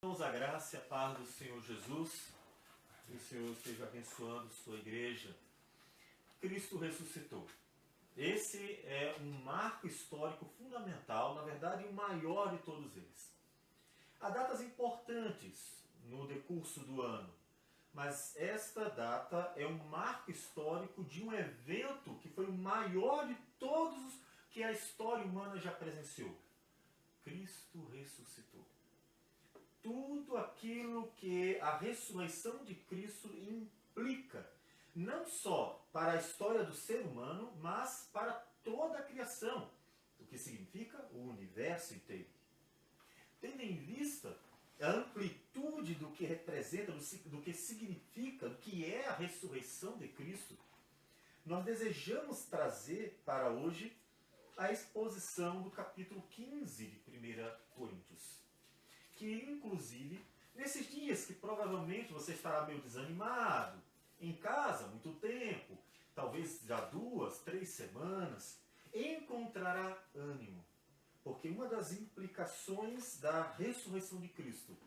Irmãos, a graça e a paz do Senhor Jesus, que o Senhor esteja abençoando sua igreja. Cristo ressuscitou. Esse é um marco histórico fundamental, na verdade o maior de todos eles. Há datas importantes no decurso do ano, mas esta data é um marco histórico de um evento que foi o maior de todos que a história humana já presenciou. Cristo ressuscitou. Tudo aquilo que a ressurreição de Cristo implica, não só para a história do ser humano, mas para toda a criação, o que significa o universo inteiro. Tendo em vista a amplitude do que representa, do que significa, do que é a ressurreição de Cristo, nós desejamos trazer para hoje a exposição do capítulo 15 de 1 Coríntios. Que, inclusive, nesses dias que provavelmente você estará meio desanimado, em casa, muito tempo, talvez já 2, 3 semanas, encontrará ânimo. Porque uma das implicações da ressurreição de Cristo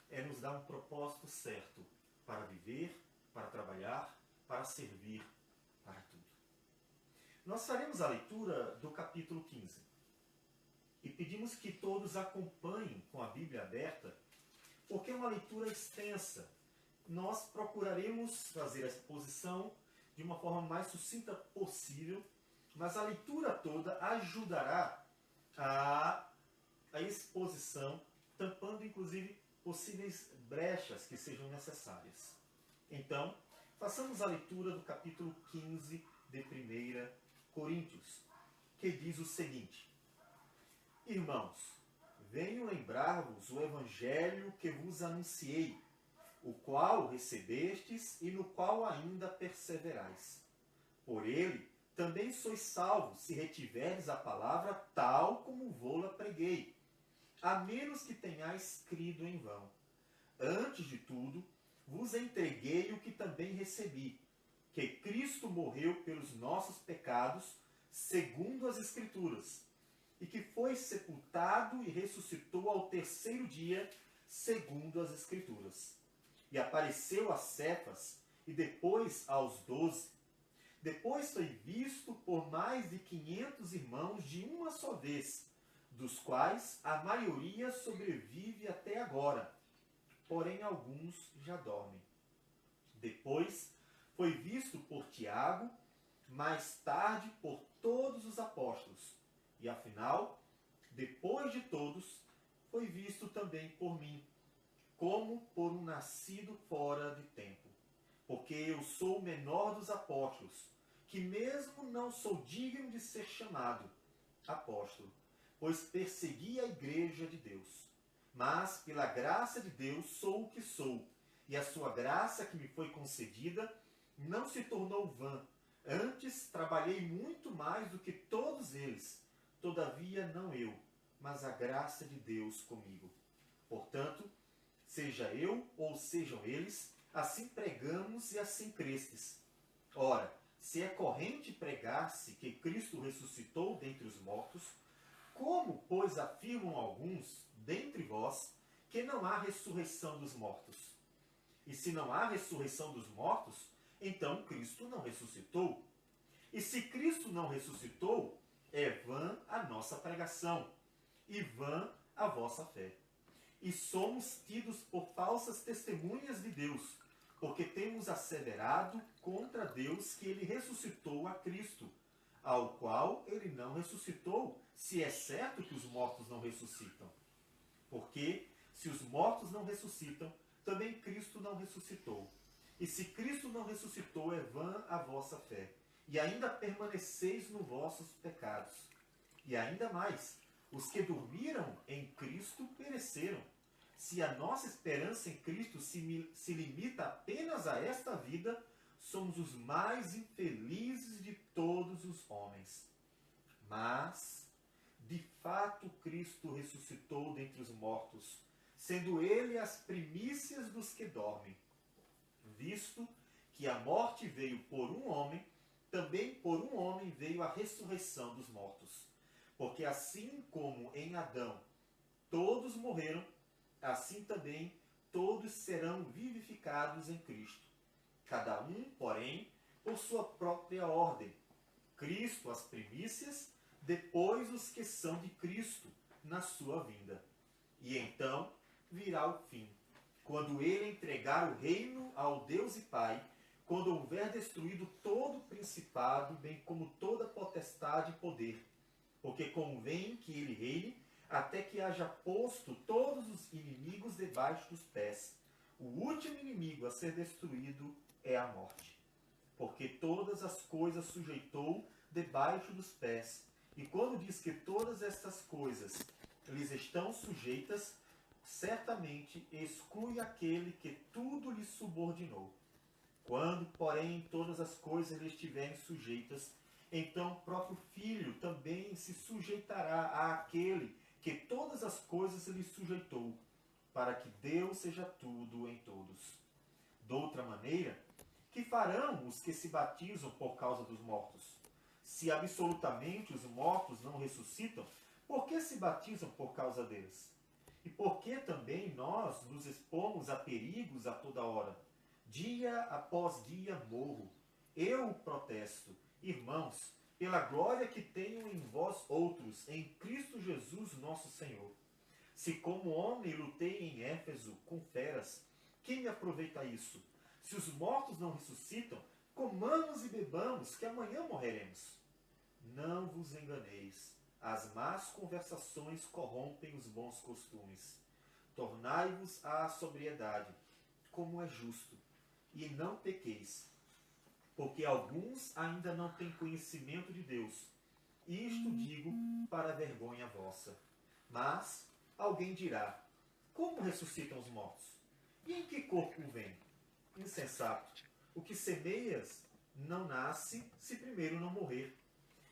é nos dar um propósito certo para viver, para trabalhar, para servir, para tudo. Nós faremos a leitura do capítulo 15. E pedimos que todos acompanhem com a Bíblia aberta, porque é uma leitura extensa. Nós procuraremos fazer a exposição de uma forma mais sucinta possível, mas a leitura toda ajudará a exposição, tampando inclusive possíveis brechas que sejam necessárias. Então, façamos a leitura do capítulo 15 de 1 Coríntios, que diz o seguinte: Irmãos, venho lembrar-vos o evangelho que vos anunciei, o qual recebestes e no qual ainda perseverais. Por ele também sois salvos, se retiverdes a palavra tal como vô-la preguei, a menos que tenhais crido em vão. Antes de tudo, vos entreguei o que também recebi, que Cristo morreu pelos nossos pecados, segundo as Escrituras, e que foi sepultado e ressuscitou ao terceiro dia, segundo as Escrituras. E apareceu a Cefas, e depois aos 12. Depois foi visto por mais de 500 irmãos de uma só vez, dos quais a maioria sobrevive até agora, porém alguns já dormem. Depois foi visto por Tiago, mais tarde por todos os apóstolos. E afinal, depois de todos, foi visto também por mim, como por um nascido fora de tempo. Porque eu sou o menor dos apóstolos, que mesmo não sou digno de ser chamado apóstolo, pois persegui a igreja de Deus. Mas, pela graça de Deus, sou o que sou, e a sua graça que me foi concedida não se tornou vã. Antes, trabalhei muito mais do que todos eles. Todavia, não eu, mas a graça de Deus comigo. Portanto, seja eu ou sejam eles, assim pregamos e assim crestes. Ora, se é corrente pregar-se que Cristo ressuscitou dentre os mortos, como, pois, afirmam alguns dentre vós que não há ressurreição dos mortos? E se não há ressurreição dos mortos, então Cristo não ressuscitou. E se Cristo não ressuscitou, é vã a nossa pregação, e vã a vossa fé. E somos tidos por falsas testemunhas de Deus, porque temos asseverado contra Deus que ele ressuscitou a Cristo, ao qual ele não ressuscitou, se é certo que os mortos não ressuscitam. Porque, se os mortos não ressuscitam, também Cristo não ressuscitou. E se Cristo não ressuscitou, é vã a vossa fé. E ainda permaneceis nos vossos pecados. E ainda mais, os que dormiram em Cristo pereceram. Se a nossa esperança em Cristo se limita apenas a esta vida, somos os mais infelizes de todos os homens. Mas, de fato, Cristo ressuscitou dentre os mortos, sendo ele as primícias dos que dormem. Visto que a morte veio por um homem, também por um homem veio a ressurreição dos mortos. Porque assim como em Adão todos morreram, assim também todos serão vivificados em Cristo. Cada um, porém, por sua própria ordem. Cristo as primícias, depois os que são de Cristo na sua vinda. E então virá o fim, quando ele entregar o reino ao Deus e Pai, quando houver destruído todo principado, bem como toda potestade e poder, porque convém que ele reine até que haja posto todos os inimigos debaixo dos pés. O último inimigo a ser destruído é a morte, porque todas as coisas sujeitou debaixo dos pés. E quando diz que todas estas coisas lhes estão sujeitas, certamente exclui aquele que tudo lhe subordinou. Quando, porém, todas as coisas lhe estiverem sujeitas, então o próprio Filho também se sujeitará àquele que todas as coisas lhe sujeitou, para que Deus seja tudo em todos. Doutra maneira, que farão os que se batizam por causa dos mortos? Se absolutamente os mortos não ressuscitam, por que se batizam por causa deles? E por que também nós nos expomos a perigos a toda hora? Dia após dia morro. Eu protesto, irmãos, pela glória que tenho em vós outros, em Cristo Jesus nosso Senhor. Se como homem lutei em Éfeso com feras, que me aproveita isso? Se os mortos não ressuscitam, comamos e bebamos, que amanhã morreremos. Não vos enganeis. As más conversações corrompem os bons costumes. Tornai-vos à sobriedade, como é justo, e não pequeis, porque alguns ainda não têm conhecimento de Deus. Isto digo para a vergonha vossa. Mas alguém dirá: como ressuscitam os mortos? E em que corpo vem? Insensato. O que semeias não nasce se primeiro não morrer.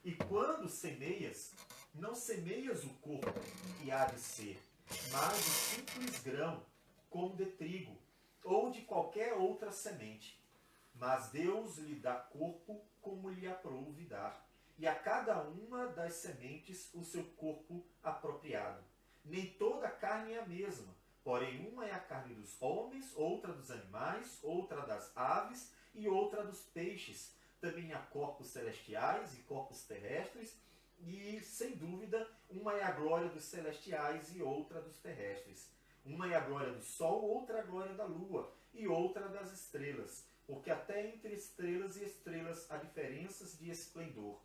E quando semeias, não semeias o corpo que há de ser, mas o simples grão, como de trigo, ou de qualquer outra semente. Mas Deus lhe dá corpo como lhe aprouve dar, e a cada uma das sementes o seu corpo apropriado. Nem toda a carne é a mesma, porém uma é a carne dos homens, outra dos animais, outra das aves e outra dos peixes. Também há corpos celestiais e corpos terrestres, e, sem dúvida, uma é a glória dos celestiais e outra dos terrestres. Uma é a glória do sol, outra a glória da lua, e outra das estrelas, porque até entre estrelas e estrelas há diferenças de esplendor.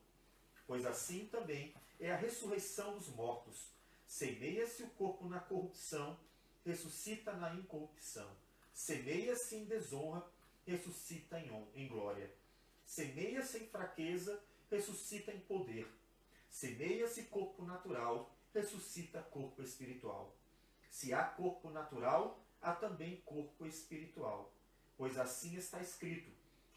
Pois assim também é a ressurreição dos mortos. Semeia-se o corpo na corrupção, ressuscita na incorrupção. Semeia-se em desonra, ressuscita em glória. Semeia-se em fraqueza, ressuscita em poder. Semeia-se corpo natural, ressuscita corpo espiritual. Se há corpo natural, há também corpo espiritual. Pois assim está escrito: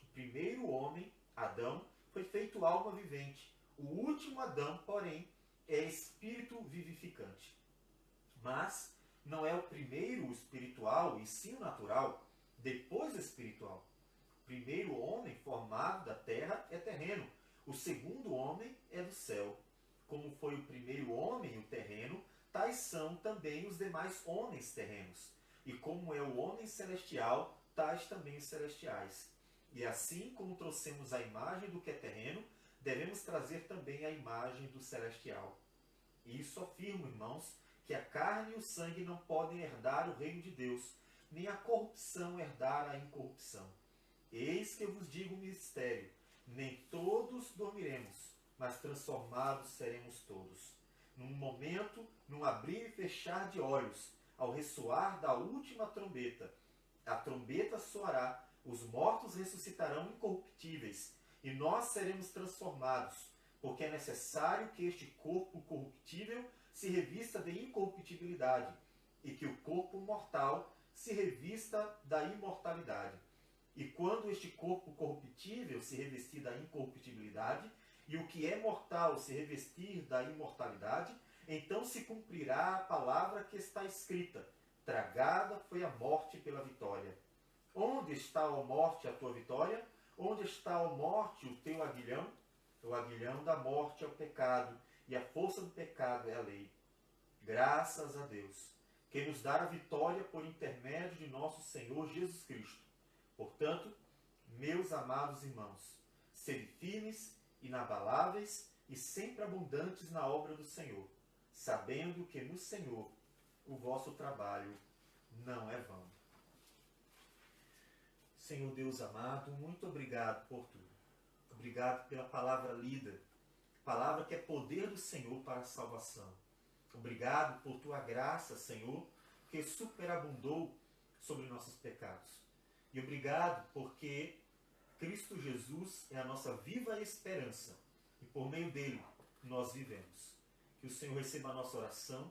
o primeiro homem, Adão, foi feito alma vivente. O último Adão, porém, é espírito vivificante. Mas não é o primeiro o espiritual e sim o natural, depois o espiritual. O primeiro homem formado da terra é terreno, o segundo homem é do céu. Como foi o primeiro homem o terreno, tais são também os demais homens terrenos. E como é o homem celestial, tais também os celestiais. E assim como trouxemos a imagem do que é terreno, devemos trazer também a imagem do celestial. Isso afirmo, irmãos, que a carne e o sangue não podem herdar o reino de Deus, nem a corrupção herdar a incorrupção. Eis que eu vos digo um mistério: nem todos dormiremos, mas transformados seremos todos. Num momento, num abrir e fechar de olhos, ao ressoar da última trombeta, a trombeta soará, os mortos ressuscitarão incorruptíveis, e nós seremos transformados, porque é necessário que este corpo corruptível se revista de incorruptibilidade, e que o corpo mortal se revista da imortalidade. E quando este corpo corruptível se revestir da incorruptibilidade, e o que é mortal se revestir da imortalidade, então se cumprirá a palavra que está escrita: tragada foi a morte pela vitória. Onde está, ó morte, a tua vitória? Onde está, ó morte, o teu aguilhão? O aguilhão da morte é o pecado, e a força do pecado é a lei. Graças a Deus, que nos dará a vitória por intermédio de nosso Senhor Jesus Cristo. Portanto, meus amados irmãos, sede firmes, inabaláveis e sempre abundantes na obra do Senhor, sabendo que no Senhor o vosso trabalho não é vão. Senhor Deus amado, muito obrigado por tudo. Obrigado pela palavra lida, palavra que é poder do Senhor para a salvação. Obrigado por tua graça, Senhor, que superabundou sobre nossos pecados. E obrigado porque Cristo Jesus é a nossa viva esperança e por meio dele nós vivemos. Que o Senhor receba a nossa oração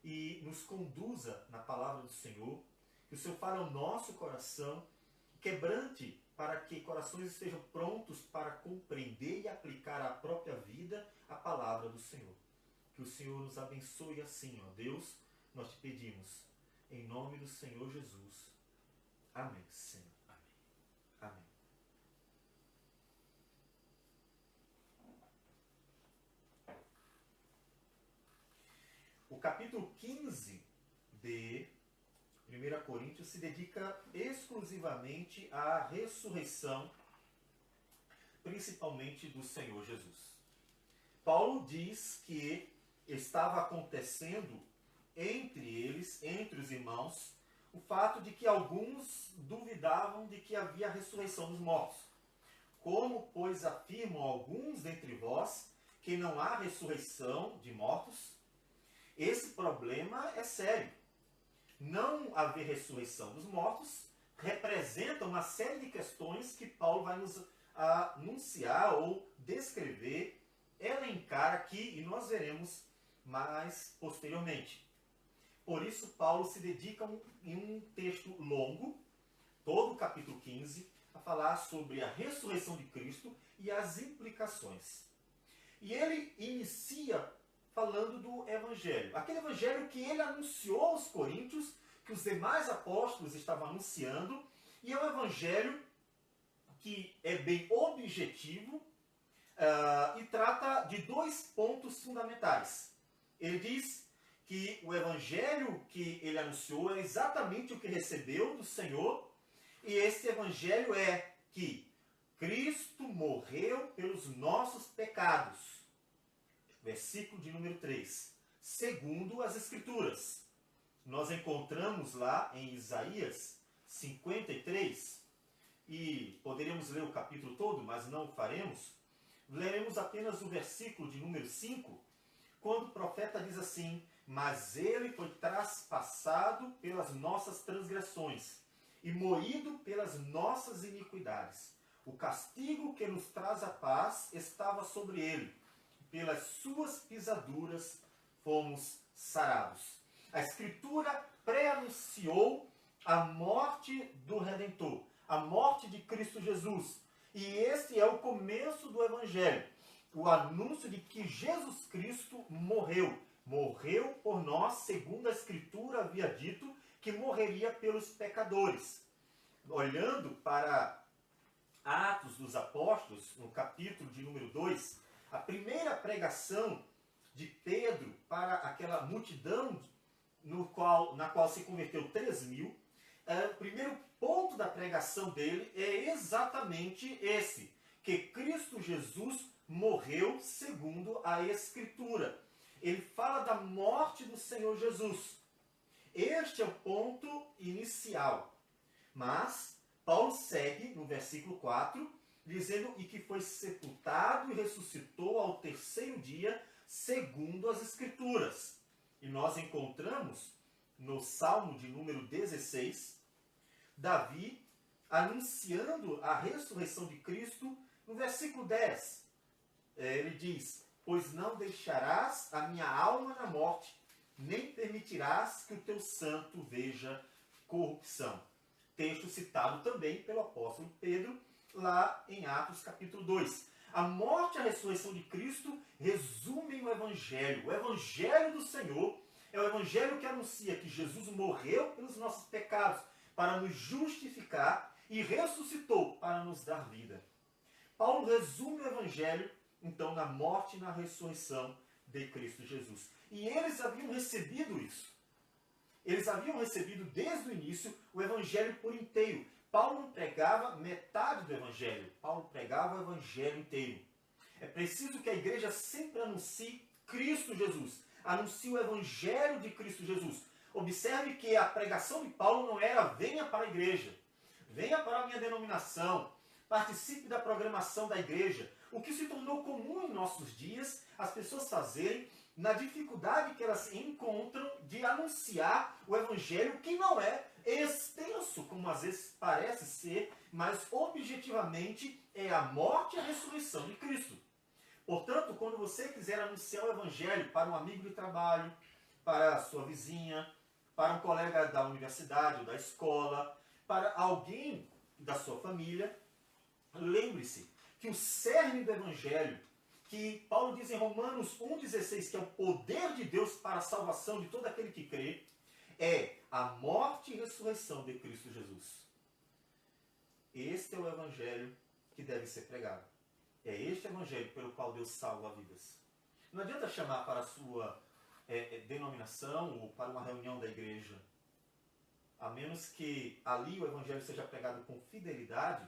e nos conduza na palavra do Senhor. Que o Senhor fale ao nosso coração, quebrante para que corações estejam prontos para compreender e aplicar à própria vida a palavra do Senhor. Que o Senhor nos abençoe assim, ó Deus, nós te pedimos, em nome do Senhor Jesus. Amém, Senhor. Amém. Amém. O capítulo 15 de 1 Coríntios se dedica exclusivamente à ressurreição, principalmente do Senhor Jesus. Paulo diz que estava acontecendo entre eles, entre os irmãos, o fato de que alguns duvidavam de que havia a ressurreição dos mortos. Como, pois, afirmam alguns dentre vós que não há ressurreição de mortos? Esse problema é sério. Não haver ressurreição dos mortos representa uma série de questões que Paulo vai nos anunciar ou descrever, elencar aqui, e nós veremos mais posteriormente. Por isso, Paulo se dedica em um texto longo, todo o capítulo 15, a falar sobre a ressurreição de Cristo e as implicações. E ele inicia falando do Evangelho. Aquele Evangelho que ele anunciou aos coríntios, que os demais apóstolos estavam anunciando, e é um Evangelho que é bem objetivo e trata de dois pontos fundamentais. Ele diz que o Evangelho que ele anunciou é exatamente o que recebeu do Senhor, e esse Evangelho é que Cristo morreu pelos nossos pecados. Versículo de número 3. Segundo as Escrituras. Nós encontramos lá em Isaías 53, e poderíamos ler o capítulo todo, mas não o faremos. Leremos apenas o versículo de número 5, quando o profeta diz assim: mas ele foi traspassado pelas nossas transgressões e moído pelas nossas iniquidades. O castigo que nos traz a paz estava sobre ele. Pelas suas pisaduras fomos sarados. A Escritura pré-anunciou a morte do Redentor, a morte de Cristo Jesus. E esse é o começo do Evangelho. O anúncio de que Jesus Cristo morreu. Morreu por nós, segundo a Escritura havia dito, que morreria pelos pecadores. Olhando para Atos dos Apóstolos, no capítulo de número 2, a primeira pregação de Pedro para aquela multidão na qual se converteu 3.000, o primeiro ponto da pregação dele é exatamente esse, que Cristo Jesus morreu segundo a Escritura. Ele fala da morte do Senhor Jesus. Este é o ponto inicial. Mas Paulo segue no versículo 4, dizendo e que foi sepultado e ressuscitou ao terceiro dia, segundo as Escrituras. E nós encontramos no Salmo de número 16, Davi anunciando a ressurreição de Cristo no versículo 10. Ele diz: pois não deixarás a minha alma na morte, nem permitirás que o teu santo veja corrupção. Texto citado também pelo apóstolo Pedro, lá em Atos capítulo 2. A morte e a ressurreição de Cristo resumem o Evangelho. O Evangelho do Senhor é o Evangelho que anuncia que Jesus morreu pelos nossos pecados para nos justificar e ressuscitou para nos dar vida. Paulo resume o Evangelho, então, na morte e na ressurreição de Cristo Jesus. E eles haviam recebido isso. Eles haviam recebido desde o início o evangelho por inteiro. Paulo não pregava metade do evangelho. Paulo pregava o evangelho inteiro. É preciso que a igreja sempre anuncie Cristo Jesus. Anuncie o evangelho de Cristo Jesus. Observe que a pregação de Paulo não era venha para a igreja, venha para a minha denominação, participe da programação da igreja. O que se tornou comum em nossos dias, as pessoas fazerem na dificuldade que elas encontram de anunciar o evangelho, que não é extenso, como às vezes parece ser, mas objetivamente é a morte e a ressurreição de Cristo. Portanto, quando você quiser anunciar o evangelho para um amigo de trabalho, para a sua vizinha, para um colega da universidade ou da escola, para alguém da sua família, lembre-se que o cerne do evangelho, que Paulo diz em Romanos 1,16, que é o poder de Deus para a salvação de todo aquele que crê, é a morte e ressurreição de Cristo Jesus. Este é o evangelho que deve ser pregado. É este evangelho pelo qual Deus salva vidas. Não adianta chamar para a sua denominação ou para uma reunião da igreja, a menos que ali o evangelho seja pregado com fidelidade,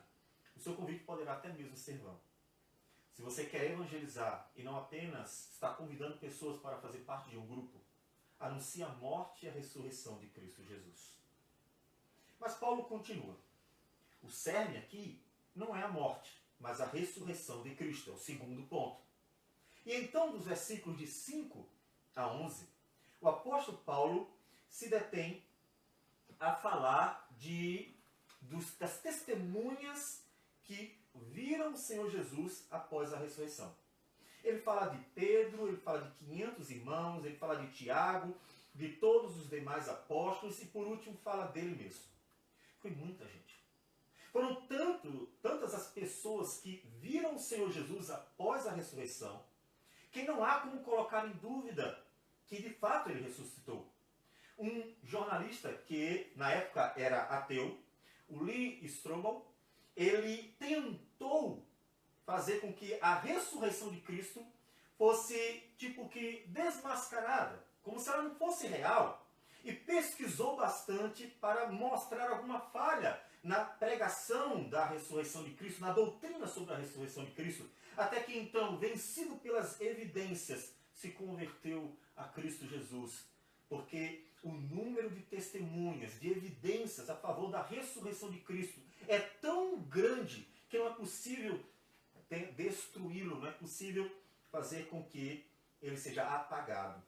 o seu convite poderá até mesmo ser vão. Se você quer evangelizar e não apenas está convidando pessoas para fazer parte de um grupo, anuncie a morte e a ressurreição de Cristo Jesus. Mas Paulo continua. O cerne aqui não é a morte, mas a ressurreição de Cristo. É o segundo ponto. E então, dos versículos de 5 a 11, o apóstolo Paulo se detém a falar das testemunhas que viram o Senhor Jesus após a ressurreição. Ele fala de Pedro, ele fala de 500 irmãos, ele fala de Tiago, de todos os demais apóstolos e por último fala dele mesmo. Foi muita gente. Foram tantas as pessoas que viram o Senhor Jesus após a ressurreição, que não há como colocar em dúvida que de fato ele ressuscitou. Um jornalista que na época era ateu, o Lee Strobel, ele tentou fazer com que a ressurreição de Cristo fosse tipo que desmascarada, como se ela não fosse real, e pesquisou bastante para mostrar alguma falha na pregação da ressurreição de Cristo, na doutrina sobre a ressurreição de Cristo, até que então, vencido pelas evidências, se converteu a Cristo Jesus, porque o número de testemunhas, de evidências a favor da ressurreição de Cristo é tão grande que não é possível destruí-lo, não é possível fazer com que ele seja apagado.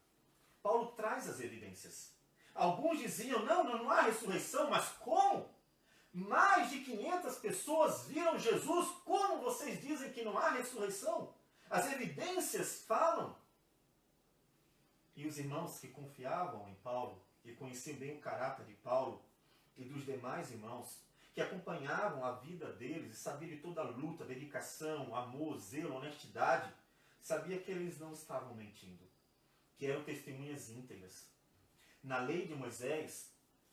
Paulo traz as evidências. Alguns diziam, não há ressurreição, mas como? Mais de 500 pessoas viram Jesus, como vocês dizem que não há ressurreição? As evidências falam. E os irmãos que confiavam em Paulo, que conheciam bem o caráter de Paulo e dos demais irmãos, que acompanhavam a vida deles e sabiam de toda a luta, dedicação, amor, zelo, honestidade, sabia que eles não estavam mentindo, que eram testemunhas íntegras. Na lei de Moisés,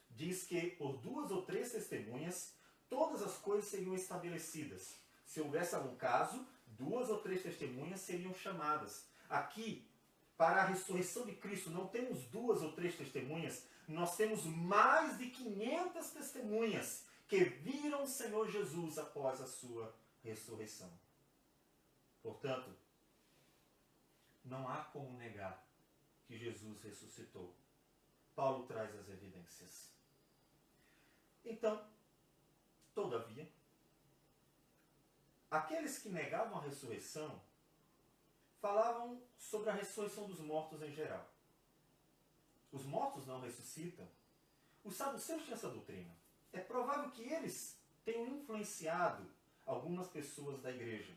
diz que por 2 ou 3 testemunhas, todas as coisas seriam estabelecidas. Se houvesse algum caso, 2 ou 3 testemunhas seriam chamadas. Aqui, para a ressurreição de Cristo, não temos 2 ou 3 testemunhas, nós temos mais de 500 testemunhas que viram o Senhor Jesus após a sua ressurreição. Portanto, não há como negar que Jesus ressuscitou. Paulo traz as evidências. Então, todavia, aqueles que negavam a ressurreição falavam sobre a ressurreição dos mortos em geral. Os mortos não ressuscitam. Os saduceus tinham essa doutrina. É provável que eles tenham influenciado algumas pessoas da igreja.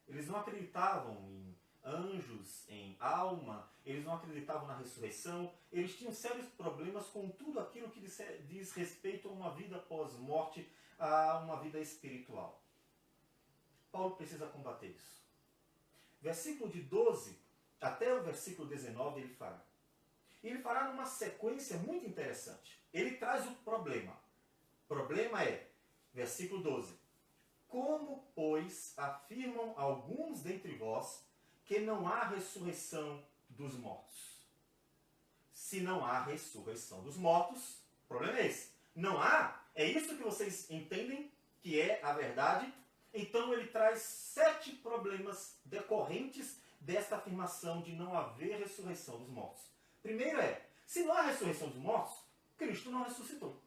Eles não acreditavam em anjos, em alma, eles não acreditavam na ressurreição, eles tinham sérios problemas com tudo aquilo que diz respeito a uma vida pós-morte, a uma vida espiritual. Paulo precisa combater isso. Versículo de 12 até o versículo 19 ele fará. E ele fará numa sequência muito interessante. Ele traz o problema. O problema é, versículo 12, como, pois, afirmam alguns dentre vós que não há ressurreição dos mortos? se não há ressurreição dos mortos. O problema é esse. Não há? É isso que vocês entendem que é a verdade? Então ele traz 7 problemas decorrentes desta afirmação de não haver ressurreição dos mortos. Primeiro é, se não há ressurreição dos mortos, Cristo não ressuscitou.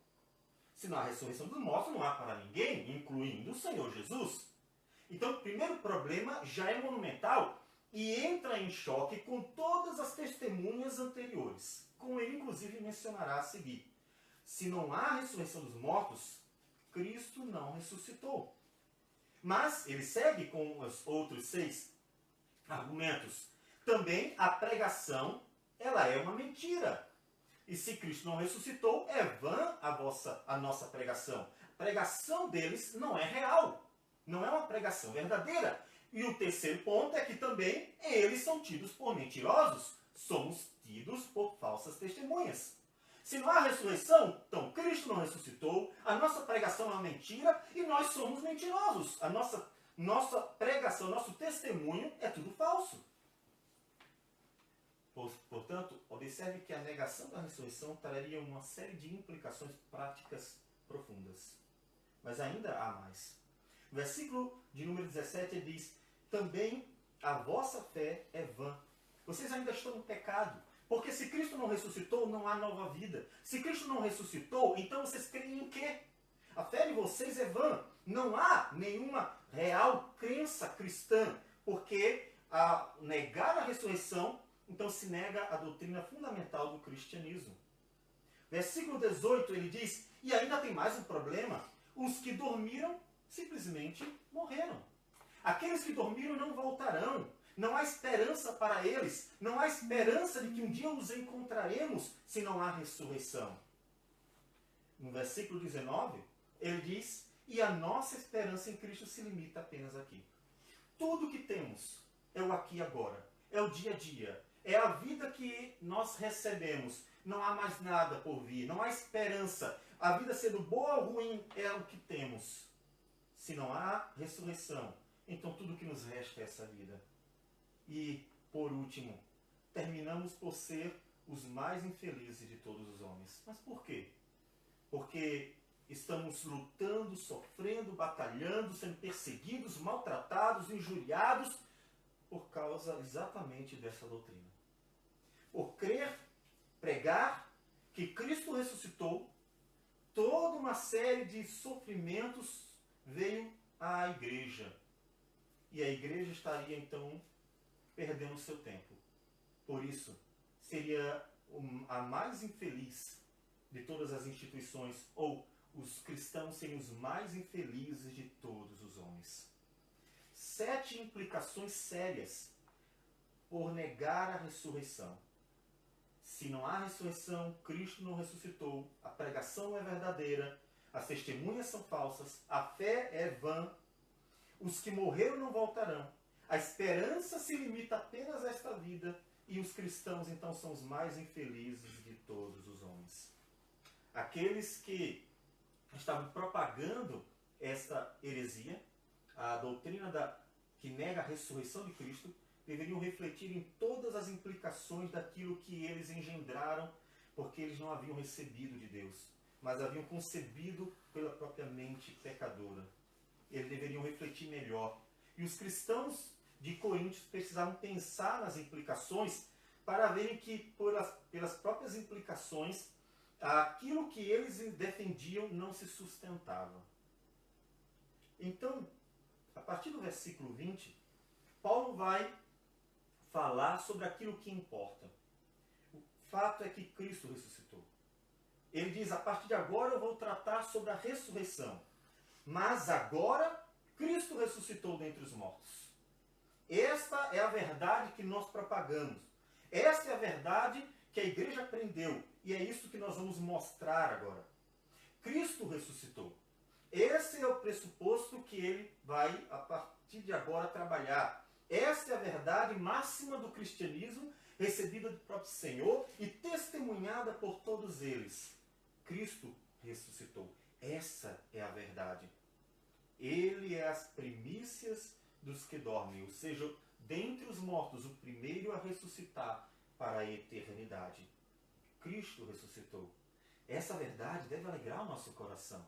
Se não há ressurreição dos mortos, não há para ninguém, incluindo o Senhor Jesus. Então, o primeiro problema já é monumental e entra em choque com todas as testemunhas anteriores, como ele inclusive mencionará a seguir. Se não há ressurreição dos mortos, Cristo não ressuscitou. Mas ele segue com os outros 6 argumentos. Também a pregação, ela é uma mentira. E se Cristo não ressuscitou, é vã a nossa pregação. A pregação deles não é real. Não é uma pregação verdadeira. E o terceiro ponto é que também eles são tidos por mentirosos. Somos tidos por falsas testemunhas. Se não há ressurreição, então Cristo não ressuscitou, a nossa pregação é uma mentira e nós somos mentirosos. A nossa pregação, nosso testemunho é tudo falso. Portanto, observe que a negação da ressurreição traria uma série de implicações práticas profundas. Mas ainda há mais. No versículo de número 17 ele diz: também a vossa fé é vã. Vocês ainda estão no pecado. Porque se Cristo não ressuscitou, não há nova vida. Se Cristo não ressuscitou, então vocês creem em quê? A fé de vocês é vã. Não há nenhuma real crença cristã. Porque a negar a ressurreição, então se nega a doutrina fundamental do cristianismo. Versículo 18 ele diz, e ainda tem mais um problema, os que dormiram simplesmente morreram. Aqueles que dormiram não voltarão. Não há esperança para eles. Não há esperança de que um dia os encontraremos se não há ressurreição. No versículo 19, ele diz, e a nossa esperança em Cristo se limita apenas aqui. Tudo que temos é o aqui e agora. É o dia a dia. É a vida que nós recebemos. Não há mais nada por vir. Não há esperança. A vida sendo boa ou ruim é o que temos. Se não há ressurreição, então tudo que nos resta é essa vida. E, por último, terminamos por ser os mais infelizes de todos os homens. Mas por quê? Porque estamos lutando, sofrendo, batalhando, sendo perseguidos, maltratados, injuriados, por causa exatamente dessa doutrina. Por crer, pregar que Cristo ressuscitou, toda uma série de sofrimentos veio à igreja. E a igreja estaria, então, perdendo seu tempo. Por isso, seria a mais infeliz de todas as instituições, ou os cristãos seriam os mais infelizes de todos os homens. 7 implicações sérias por negar a ressurreição. Se não há ressurreição, Cristo não ressuscitou, a pregação não é verdadeira, as testemunhas são falsas, a fé é vã, os que morreram não voltarão, a esperança se limita apenas a esta vida e os cristãos então são os mais infelizes de todos os homens. Aqueles que estavam propagando esta heresia, a doutrina que nega a ressurreição de Cristo, deveriam refletir em todas as implicações daquilo que eles engendraram, porque eles não haviam recebido de Deus, mas haviam concebido pela própria mente pecadora. Eles deveriam refletir melhor. E os cristãos de Coríntios precisavam pensar nas implicações para verem que, pelas próprias implicações, aquilo que eles defendiam não se sustentava. Então, a partir do versículo 20, Paulo vai falar sobre aquilo que importa. O fato é que Cristo ressuscitou. Ele diz, a partir de agora eu vou tratar sobre a ressurreição. Mas agora, Cristo ressuscitou dentre os mortos. Esta é a verdade que nós propagamos. Esta é a verdade que a igreja aprendeu. E é isso que nós vamos mostrar agora. Cristo ressuscitou. Esse é o pressuposto que ele vai, a partir de agora, trabalhar. Esta é a verdade máxima do cristianismo, recebida do próprio Senhor e testemunhada por todos eles. Cristo ressuscitou. Essa é a verdade. Ele é as primícias dos que dormem, ou seja, dentre os mortos, o primeiro a ressuscitar para a eternidade. Cristo ressuscitou. Essa verdade deve alegrar o nosso coração.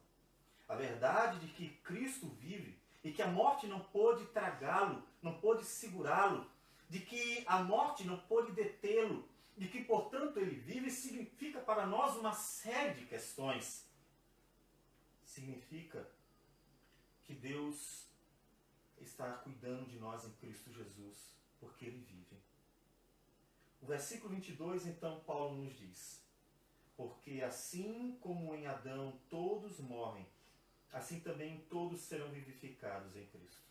A verdade de que Cristo vive e que a morte não pôde tragá-lo, não pôde segurá-lo, de que a morte não pôde detê-lo, de que, portanto, ele vive, significa para nós uma série de questões. Significa que Deus está cuidando de nós em Cristo Jesus, porque ele vive. O versículo 22, então, Paulo nos diz: porque assim como em Adão todos morrem, assim também todos serão vivificados em Cristo.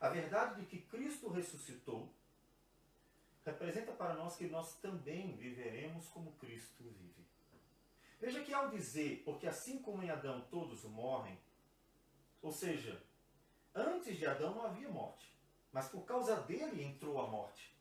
A verdade de que Cristo ressuscitou representa para nós que nós também viveremos como Cristo vive. Veja que ao dizer, porque assim como em Adão todos morrem, ou seja, antes de Adão não havia morte, mas por causa dele entrou a morte.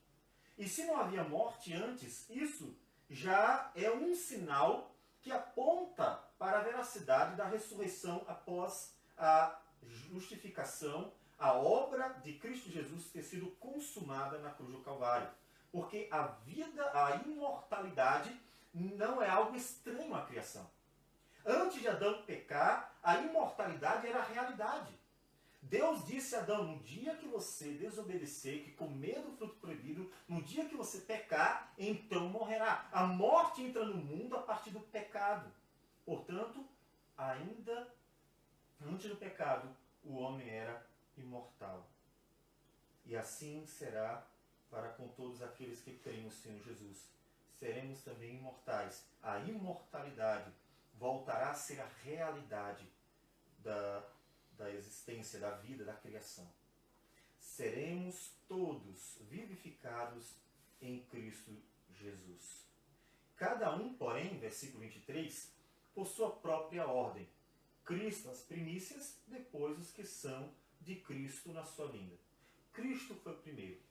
E se não havia morte antes, isso já é um sinal que aponta para a veracidade da ressurreição após a justificação, a obra de Cristo Jesus ter sido consumada na cruz do Calvário. Porque a vida, a imortalidade, não é algo estranho à criação. Antes de Adão pecar, a imortalidade era a realidade. Deus disse a Adão: no dia que você desobedecer, que comer do fruto proibido, no dia que você pecar, então morrerá. A morte entra no mundo a partir do pecado. Portanto, ainda antes do pecado, o homem era imortal. E assim será para com todos aqueles que creem no Senhor Jesus. Seremos também imortais. A imortalidade voltará a ser a realidade da existência, da vida, da criação. Seremos todos vivificados em Cristo Jesus. Cada um, porém, versículo 23, por sua própria ordem. Cristo as primícias, depois os que são de Cristo na sua vinda. Cristo foi o primeiro.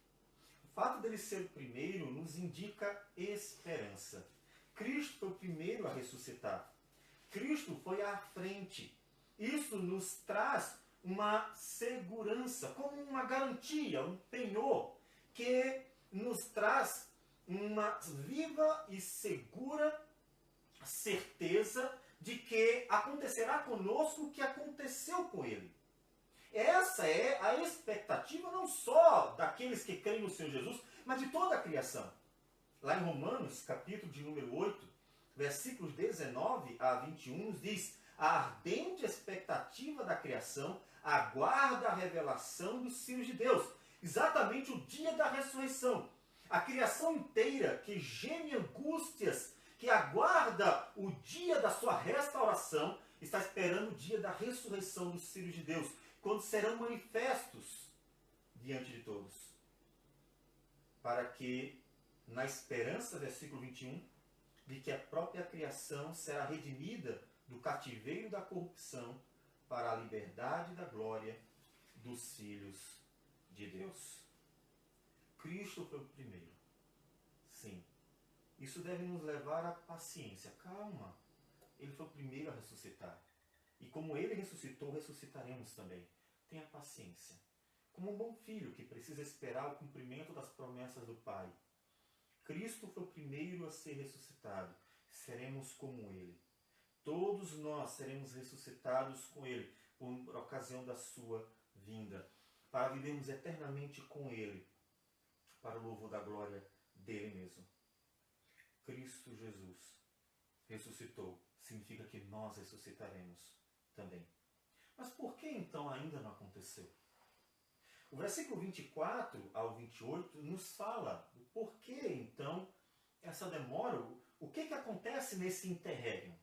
O fato dele ser o primeiro nos indica esperança. Cristo foi o primeiro a ressuscitar. Cristo foi à frente. Isso nos traz uma segurança, como uma garantia, um penhor, que nos traz uma viva e segura certeza de que acontecerá conosco o que aconteceu com ele. Essa é a expectativa não só daqueles que creem no Senhor Jesus, mas de toda a criação. Lá em Romanos, capítulo de número 8, versículos 19 a 21, nos diz: a ardente expectativa da criação aguarda a revelação dos filhos de Deus. Exatamente o dia da ressurreição. A criação inteira que geme angústias, que aguarda o dia da sua restauração, está esperando o dia da ressurreição dos filhos de Deus, quando serão manifestos diante de todos. Para que, na esperança, versículo 21, de que a própria criação será redimida do cativeiro da corrupção para a liberdade da glória dos filhos de Deus. Cristo foi o primeiro. Sim. Isso deve nos levar à paciência. Calma. Ele foi o primeiro a ressuscitar. E como ele ressuscitou, ressuscitaremos também. Tenha paciência. Como um bom filho que precisa esperar o cumprimento das promessas do Pai. Cristo foi o primeiro a ser ressuscitado. Seremos como ele. Todos nós seremos ressuscitados com ele por ocasião da sua vinda, para vivermos eternamente com ele, para o louvor da glória dele mesmo. Cristo Jesus ressuscitou, significa que nós ressuscitaremos também. Mas por que então ainda não aconteceu? O versículo 24 ao 28 nos fala do porquê então essa demora, o que acontece nesse interregno.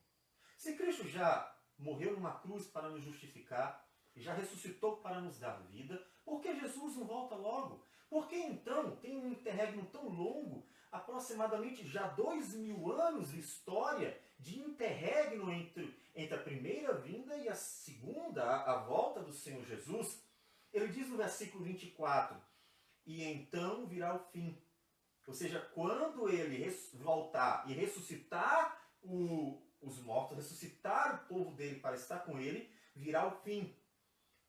Se Cristo já morreu numa cruz para nos justificar, e já ressuscitou para nos dar vida, por que Jesus não volta logo? Por que então tem um interregno tão longo, aproximadamente já 2000 anos de história, de interregno entre a primeira vinda e a segunda, a volta do Senhor Jesus? Ele diz no versículo 24, e então virá o fim. Ou seja, quando ele voltar e ressuscitar os mortos, ressuscitar o povo dele para estar com ele, virá o fim.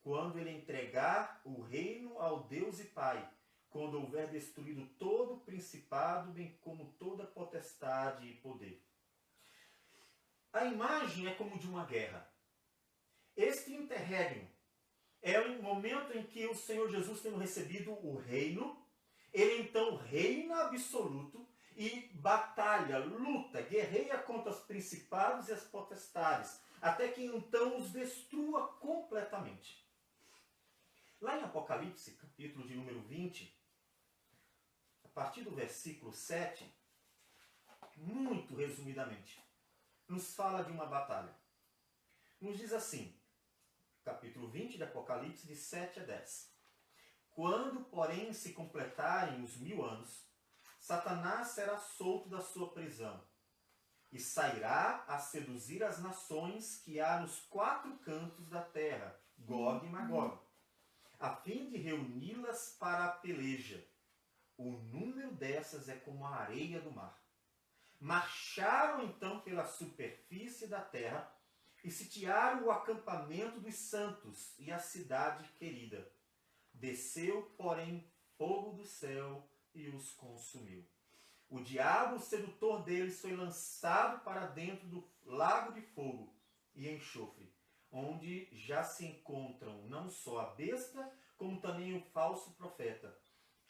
Quando ele entregar o reino ao Deus e Pai, quando houver destruído todo o principado, bem como toda potestade e poder. A imagem é como de uma guerra. Este interregno é o momento em que o Senhor Jesus, tendo recebido o reino, ele então reina absoluto e batalha, luta, guerreia contra os principados e as potestades, até que então os destrua completamente. Lá em Apocalipse, capítulo de número 20, a partir do versículo 7, muito resumidamente, nos fala de uma batalha. Nos diz assim, capítulo 20 de Apocalipse, de 7 a 10. Quando, porém, se completarem os 1000 anos, Satanás será solto da sua prisão e sairá a seduzir as nações que há nos 4 cantos da terra, Gog e Magog, a fim de reuni-las para a peleja. O número dessas é como a areia do mar. Marcharam então pela superfície da terra e sitiaram o acampamento dos santos e a cidade querida. Desceu, porém, fogo do céu e os consumiu. O diabo, o sedutor deles, foi lançado para dentro do lago de fogo e enxofre, onde já se encontram não só a besta, como também o falso profeta,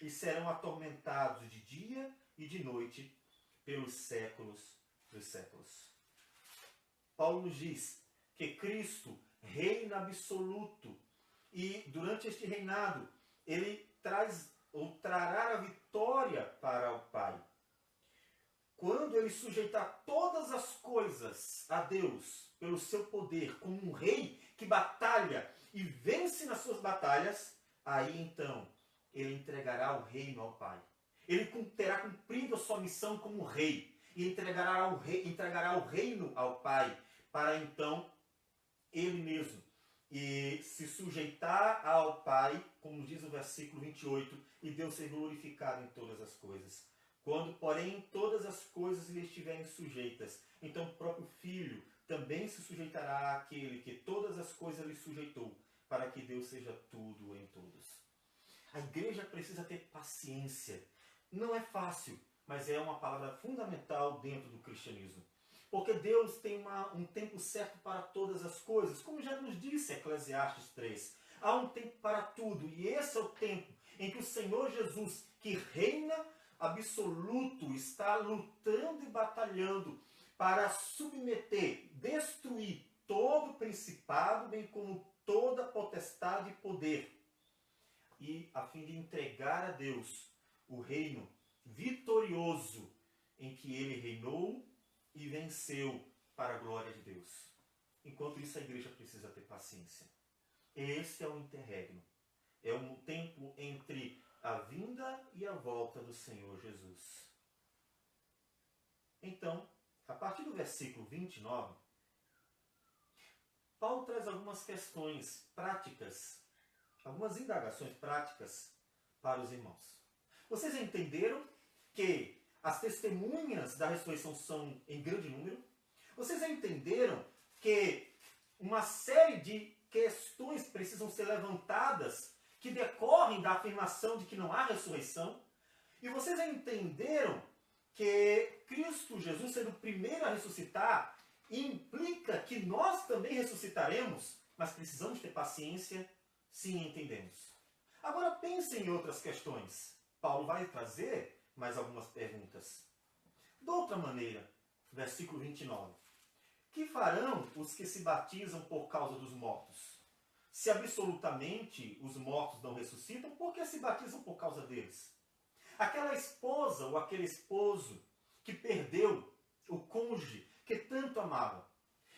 e serão atormentados de dia e de noite pelos séculos dos séculos. Paulo nos diz que Cristo reina absoluto e durante este reinado ele trará a vitória para o Pai. Quando ele sujeitar todas as coisas a Deus pelo seu poder, como um rei que batalha e vence nas suas batalhas, aí então ele entregará o reino ao Pai. Ele terá cumprido a sua missão como rei e entregará o reino ao Pai para então ele mesmo e se sujeitar ao Pai, como diz o versículo 28, e Deus ser glorificado em todas as coisas. Quando, porém, todas as coisas lhe estiverem sujeitas, então o próprio Filho também se sujeitará àquele que todas as coisas lhe sujeitou, para que Deus seja tudo em todos. A igreja precisa ter paciência. Não é fácil, mas é uma palavra fundamental dentro do cristianismo. Porque Deus tem um tempo certo para todas as coisas, como já nos disse Eclesiastes 3. Há um tempo para tudo, e esse é o tempo em que o Senhor Jesus, que reina absoluto, está lutando e batalhando para submeter, destruir todo principado, bem como toda potestade e poder, e a fim de entregar a Deus o reino vitorioso em que ele reinou e venceu para a glória de Deus. Enquanto isso, a igreja precisa ter paciência. Esse é o interregno. É um tempo entre a vinda e a volta do Senhor Jesus. Então, a partir do versículo 29, Paulo traz algumas questões práticas, algumas indagações práticas para os irmãos. Vocês entenderam que as testemunhas da ressurreição são em grande número? Vocês entenderam que uma série de questões precisam ser levantadas que decorrem da afirmação de que não há ressurreição? E vocês entenderam que Cristo Jesus, sendo o primeiro a ressuscitar, implica que nós também ressuscitaremos, mas precisamos ter paciência? Sim, entendemos. Agora pensem em outras questões. Paulo vai trazer mais algumas perguntas. De outra maneira, versículo 29. Que farão os que se batizam por causa dos mortos? Se absolutamente os mortos não ressuscitam, por que se batizam por causa deles? Aquela esposa ou aquele esposo que perdeu o cônjuge que tanto amava,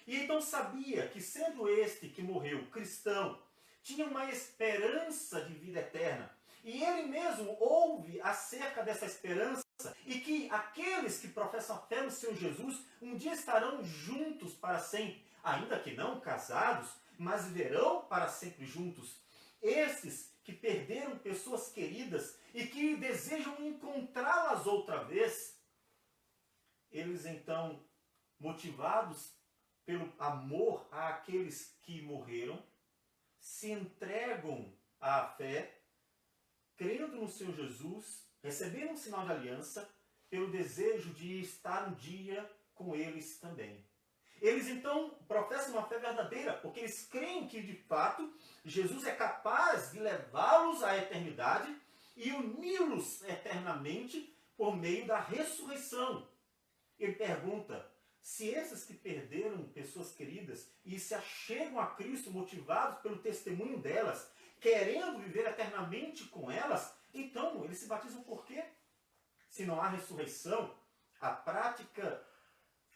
e então sabia que, sendo este que morreu cristão, tinha uma esperança de vida eterna, e ele mesmo ouve acerca dessa esperança e que aqueles que professam a fé no Senhor Jesus um dia estarão juntos para sempre, ainda que não casados, mas viverão para sempre juntos. Esses que perderam pessoas queridas e que desejam encontrá-las outra vez, eles então, motivados pelo amor àqueles que morreram, se entregam à fé crendo no Senhor Jesus, recebendo um sinal de aliança, pelo desejo de estar um dia com eles também. Eles então professam uma fé verdadeira, porque eles creem que de fato Jesus é capaz de levá-los à eternidade e uni-los eternamente por meio da ressurreição. Ele pergunta: se esses que perderam pessoas queridas e se achegam a Cristo motivados pelo testemunho delas, querendo viver eternamente com elas, então eles se batizam por quê? Se não há ressurreição, a prática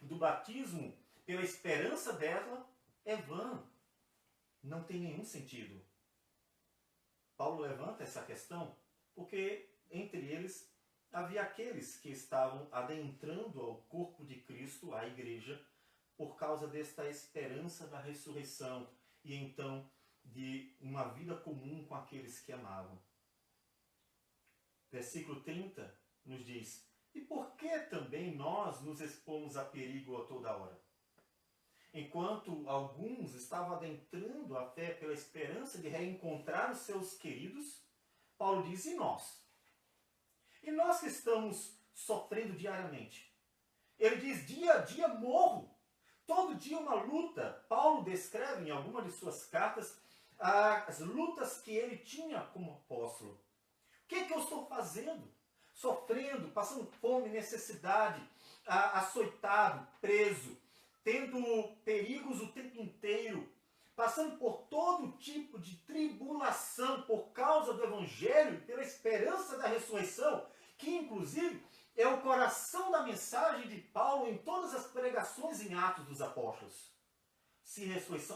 do batismo pela esperança dela é vã. Não tem nenhum sentido. Paulo levanta essa questão porque entre eles havia aqueles que estavam adentrando ao corpo de Cristo, à igreja, por causa desta esperança da ressurreição e então de uma vida comum com aqueles que amavam. Versículo 30 nos diz: e por que também nós nos expomos a perigo a toda hora? Enquanto alguns estavam adentrando a fé pela esperança de reencontrar os seus queridos, Paulo diz: e nós? E nós que estamos sofrendo diariamente? Ele diz: dia a dia morro. Todo dia uma luta. Paulo descreve em alguma de suas cartas as lutas que ele tinha como apóstolo. O que eu estou fazendo? Sofrendo, passando fome, necessidade, açoitado, preso, tendo perigos o tempo inteiro, passando por todo tipo de tribulação por causa do Evangelho, pela esperança da ressurreição, que inclusive é o coração da mensagem de Paulo em todas as pregações em Atos dos Apóstolos. Se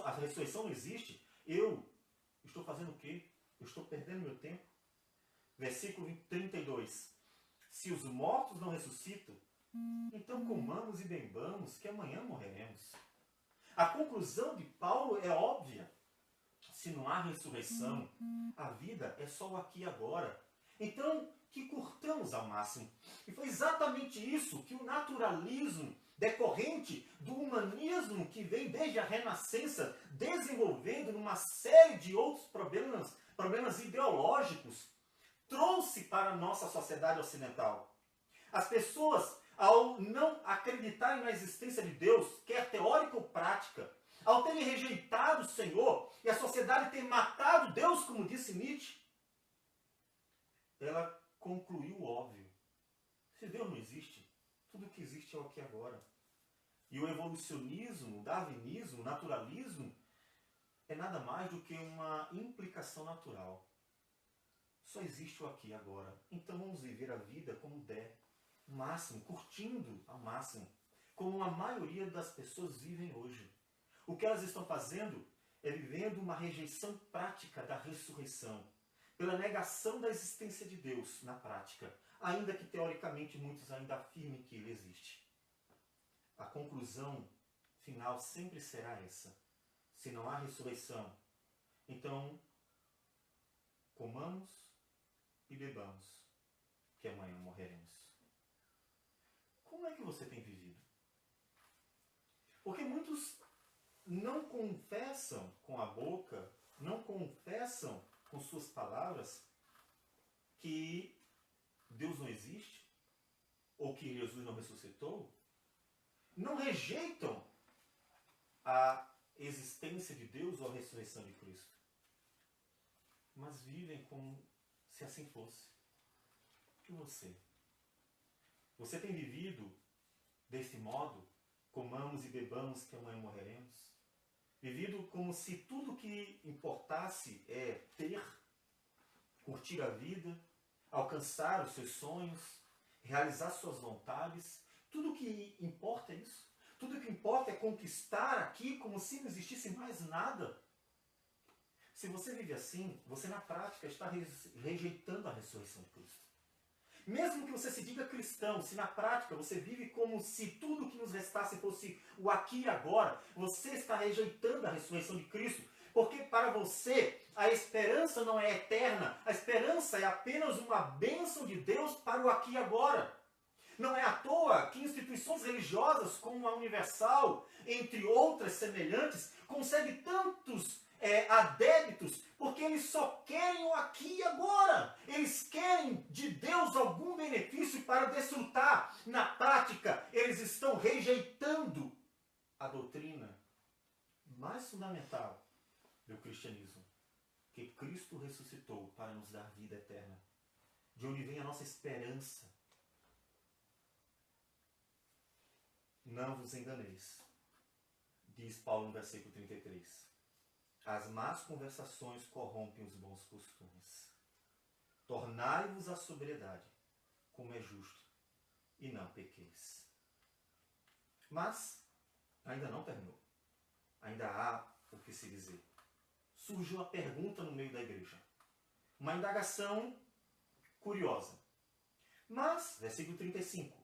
a ressurreição não existe, eu estou fazendo o quê? Eu estou perdendo meu tempo. Versículo 32. Se os mortos não ressuscitam, então comamos e bebamos, que amanhã morreremos. A conclusão de Paulo é óbvia. Se não há ressurreição, a vida é só o aqui e agora. Então, que curtamos ao máximo. E foi exatamente isso que o naturalismo decorrente do humanismo que vem desde a Renascença, desenvolvendo numa série de outros problemas ideológicos, trouxe para a nossa sociedade ocidental. As pessoas, ao não acreditarem na existência de Deus, quer teórica ou prática, ao terem rejeitado o Senhor e a sociedade ter matado Deus, como disse Nietzsche, ela concluiu o óbvio. Se Deus não existe, tudo que existe é o aqui e agora. E o evolucionismo, o darwinismo, o naturalismo, é nada mais do que uma implicação natural. Só existe o aqui e agora. Então vamos viver a vida como der, o máximo, curtindo ao máximo, como a maioria das pessoas vivem hoje. O que elas estão fazendo é vivendo uma rejeição prática da ressurreição, pela negação da existência de Deus na prática, ainda que teoricamente muitos ainda afirmem que Ele existe. A conclusão final sempre será essa. Se não há ressurreição, então comamos e bebamos, que amanhã morreremos. Como é que você tem vivido? Porque muitos não confessam com a boca, não confessam com suas palavras que Deus não existe, ou que Jesus não ressuscitou, não rejeitam a existência de Deus ou a ressurreição de Cristo, mas vivem como se assim fosse. E você? Você tem vivido desse modo? Comamos e bebamos que amanhã morreremos? Vivido como se tudo que importasse é ter, curtir a vida, alcançar os seus sonhos, realizar suas vontades. Tudo que importa é isso. Tudo que importa é conquistar aqui como se não existisse mais nada. Se você vive assim, você na prática está rejeitando a ressurreição de Cristo. Mesmo que você se diga cristão, se na prática você vive como se tudo que nos restasse fosse o aqui e agora, você está rejeitando a ressurreição de Cristo, porque para você a esperança não é eterna, a esperança é apenas uma bênção de Deus para o aqui e agora. Não é à toa que instituições religiosas como a Universal, entre outras semelhantes, conseguem tantos adébitos, porque eles só querem o aqui e agora. Eles querem de Deus algum benefício para desfrutar. Na prática, eles estão rejeitando a doutrina mais fundamental do cristianismo, que Cristo ressuscitou para nos dar vida eterna. De onde vem a nossa esperança. Não vos enganeis, diz Paulo no versículo 33. As más conversações corrompem os bons costumes. Tornai-vos à sobriedade, como é justo, e não pequeis. Mas ainda não terminou. Ainda há o que se dizer. Surgiu uma pergunta no meio da igreja. Uma indagação curiosa. Mas, versículo 35,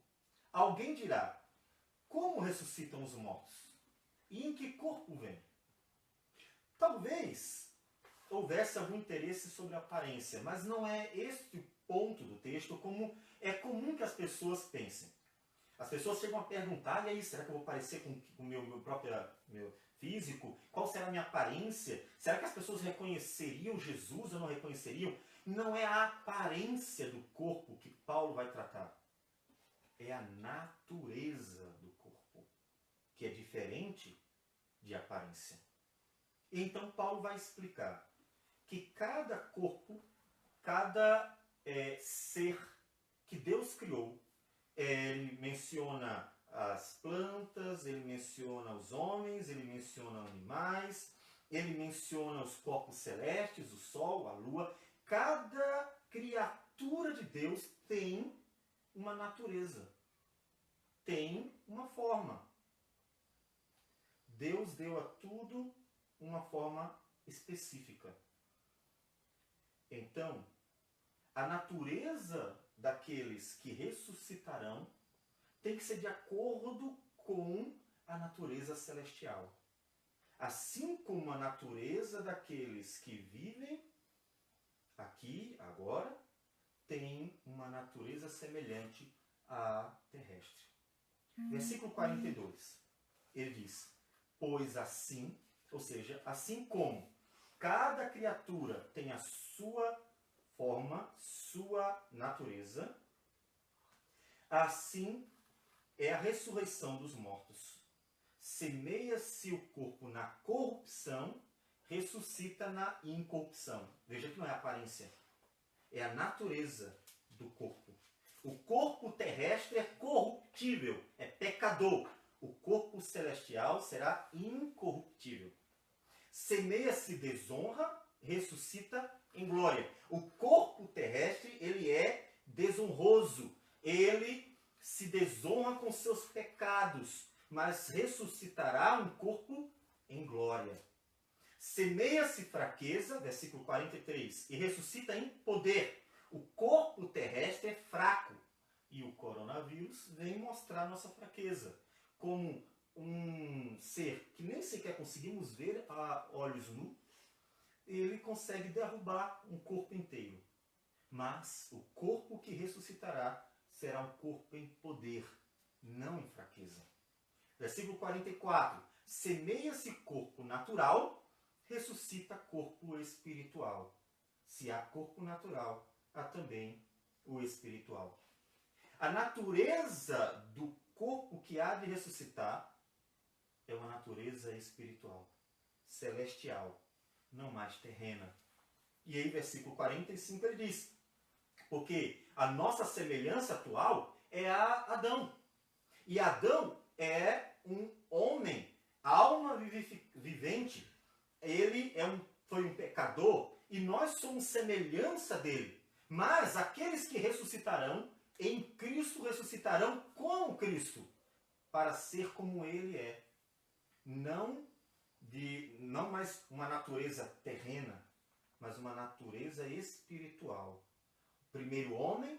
alguém dirá, como ressuscitam os mortos? E em que corpo vêm? Talvez houvesse algum interesse sobre a aparência, mas não é este o ponto do texto, como é comum que as pessoas pensem. As pessoas chegam a perguntar, e aí, será que eu vou parecer com o meu próprio físico? Qual será a minha aparência? Será que as pessoas reconheceriam Jesus ou não reconheceriam? Não é a aparência do corpo que Paulo vai tratar. É a natureza do corpo, que é diferente de aparência. Então Paulo vai explicar que cada corpo, cada ser que Deus criou, ele menciona as plantas, ele menciona os homens, ele menciona animais, ele menciona os corpos celestes, o sol, a lua. Cada criatura de Deus tem uma natureza, tem uma forma. Deus deu a tudo uma forma específica. Então, a natureza daqueles que ressuscitarão tem que ser de acordo com a natureza celestial. Assim como a natureza daqueles que vivem aqui, agora, tem uma natureza semelhante à terrestre. Versículo 42, ele diz, pois assim, ou seja, assim como cada criatura tem a sua forma, sua natureza, assim é a ressurreição dos mortos. Semeia-se o corpo na corrupção, ressuscita na incorrupção. Veja que não é a aparência, é a natureza do corpo. O corpo terrestre é corruptível, é pecador. O corpo celestial será incorruptível. Semeia-se desonra, ressuscita em glória. O corpo terrestre, ele é desonroso. Ele se desonra com seus pecados, mas ressuscitará um corpo em glória. Semeia-se fraqueza, versículo 43, e ressuscita em poder. O corpo terrestre é fraco. E o coronavírus vem mostrar nossa fraqueza. Como um ser que nem sequer conseguimos ver a olhos nus, ele consegue derrubar um corpo inteiro. Mas o corpo que ressuscitará será um corpo em poder, não em fraqueza. Versículo 44. Semeia-se corpo natural, ressuscita corpo espiritual. Se há corpo natural, há também o espiritual. A natureza do corpo que há de ressuscitar é uma natureza espiritual, celestial, não mais terrena. E aí, versículo 45, ele diz, porque a nossa semelhança atual é a Adão. E Adão é um homem, alma vivente. Ele foi um pecador e nós somos semelhança dele. Mas aqueles que ressuscitarão, em Cristo ressuscitarão com Cristo, para ser como ele é. Não mais uma natureza terrena, mas uma natureza espiritual. O primeiro homem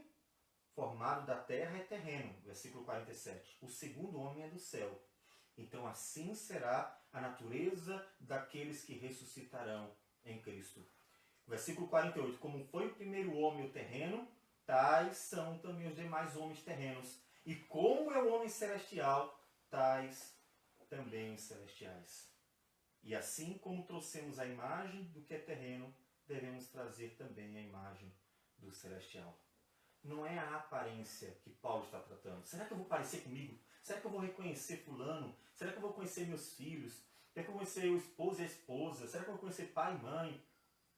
formado da terra é terreno, versículo 47. O segundo homem é do céu. Então assim será a natureza daqueles que ressuscitarão em Cristo. Versículo 48. Como foi o primeiro homem o terreno, tais são também os demais homens terrenos. E como é o homem celestial, tais também os celestiais. E assim como trouxemos a imagem do que é terreno, devemos trazer também a imagem do celestial. Não é a aparência que Paulo está tratando. Será que eu vou parecer comigo? Será que eu vou reconhecer fulano? Será que eu vou conhecer meus filhos? Será que eu vou conhecer o esposo e a esposa? Será que eu vou conhecer pai e mãe?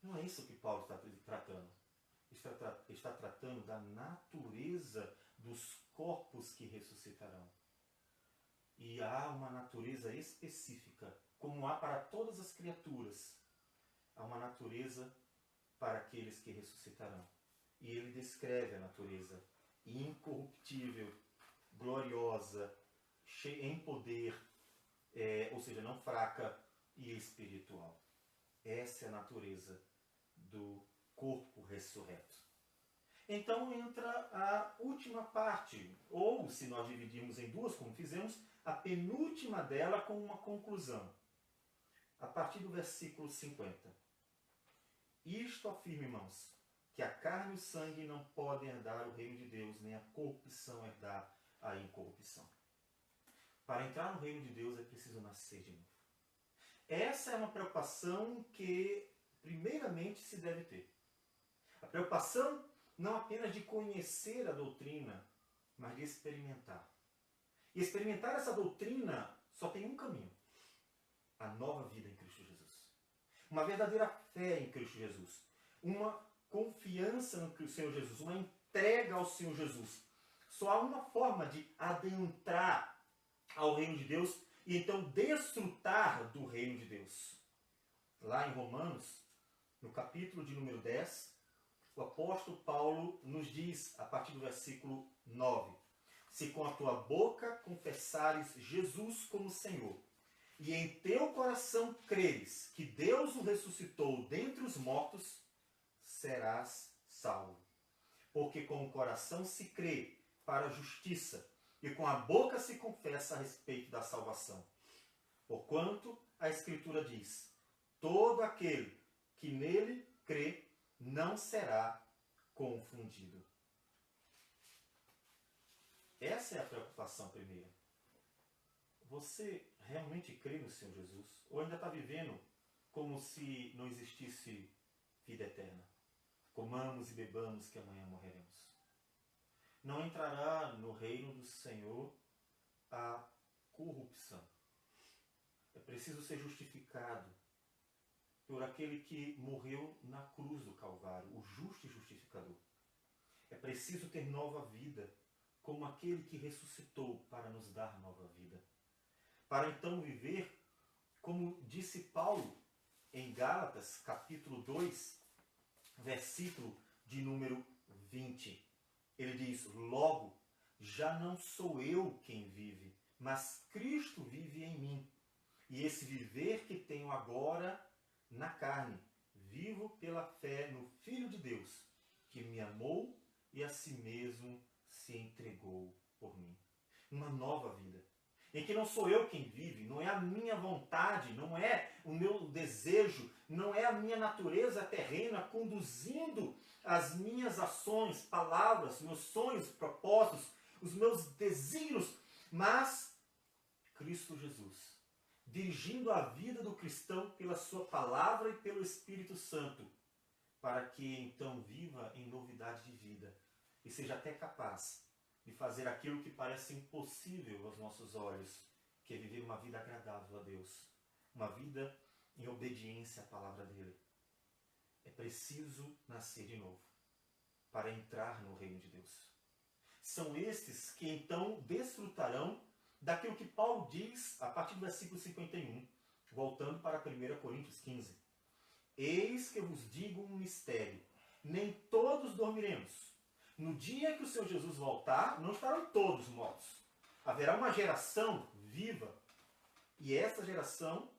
Não é isso que Paulo está tratando. Está tratando da natureza dos corpos que ressuscitarão. E há uma natureza específica, como há para todas as criaturas. Há uma natureza para aqueles que ressuscitarão. E ele descreve a natureza incorruptível, gloriosa, cheia em poder, ou seja, não fraca e espiritual. Essa é a natureza do corpo ressurreto. Então entra a última parte, ou se nós dividirmos em duas, como fizemos, a penúltima dela com uma conclusão. A partir do versículo 50. Isto afirma, irmãos, que a carne e o sangue não podem herdar o reino de Deus, nem a corrupção herdar a incorrupção. Para entrar no reino de Deus é preciso nascer de novo. Essa é uma preocupação que, primeiramente, se deve ter. A preocupação não apenas de conhecer a doutrina, mas de experimentar. E experimentar essa doutrina só tem um caminho. A nova vida em Cristo Jesus. Uma verdadeira fé em Cristo Jesus. Uma confiança no Senhor Jesus. Uma entrega ao Senhor Jesus. Só há uma forma de adentrar ao reino de Deus e então desfrutar do reino de Deus. Lá em Romanos, no capítulo de número 10, o apóstolo Paulo nos diz, a partir do versículo 9, se com a tua boca confessares Jesus como Senhor, e em teu coração creres que Deus o ressuscitou dentre os mortos, serás salvo. Porque com o coração se crê para a justiça, e com a boca se confessa a respeito da salvação. Porquanto a Escritura diz, todo aquele que nele crê não será confundido. Essa é a preocupação primeira. Você realmente crê no Senhor Jesus? Ou ainda está vivendo como se não existisse vida eterna? Comamos e bebamos que amanhã morreremos. Não entrará no reino do Senhor a corrupção. É preciso ser justificado por aquele que morreu na cruz do Calvário, o justo e justificador. É preciso ter nova vida, como aquele que ressuscitou para nos dar nova vida. Para então viver, como disse Paulo em Gálatas, capítulo 2, versículo de número 20. Ele diz, logo, já não sou eu quem vive, mas Cristo vive em mim. E esse viver que tenho agora na carne, vivo pela fé no Filho de Deus, que me amou e a si mesmo se entregou por mim. Uma nova vida, em que não sou eu quem vive, não é a minha vontade, não é o meu desejo, não é a minha natureza terrena conduzindo as minhas ações, palavras, meus sonhos, propósitos, os meus desígnios, mas Cristo Jesus, dirigindo a vida do cristão pela sua palavra e pelo Espírito Santo, para que então viva em novidade de vida e seja até capaz de fazer aquilo que parece impossível aos nossos olhos, que é viver uma vida agradável a Deus, uma vida em obediência à palavra dele. É preciso nascer de novo para entrar no reino de Deus. São estes que então desfrutarão daquilo que Paulo diz a partir do versículo 51, voltando para 1 Coríntios 15. Eis que eu vos digo um mistério, nem todos dormiremos. No dia que o Senhor Jesus voltar, não estarão todos mortos. Haverá uma geração viva, e essa geração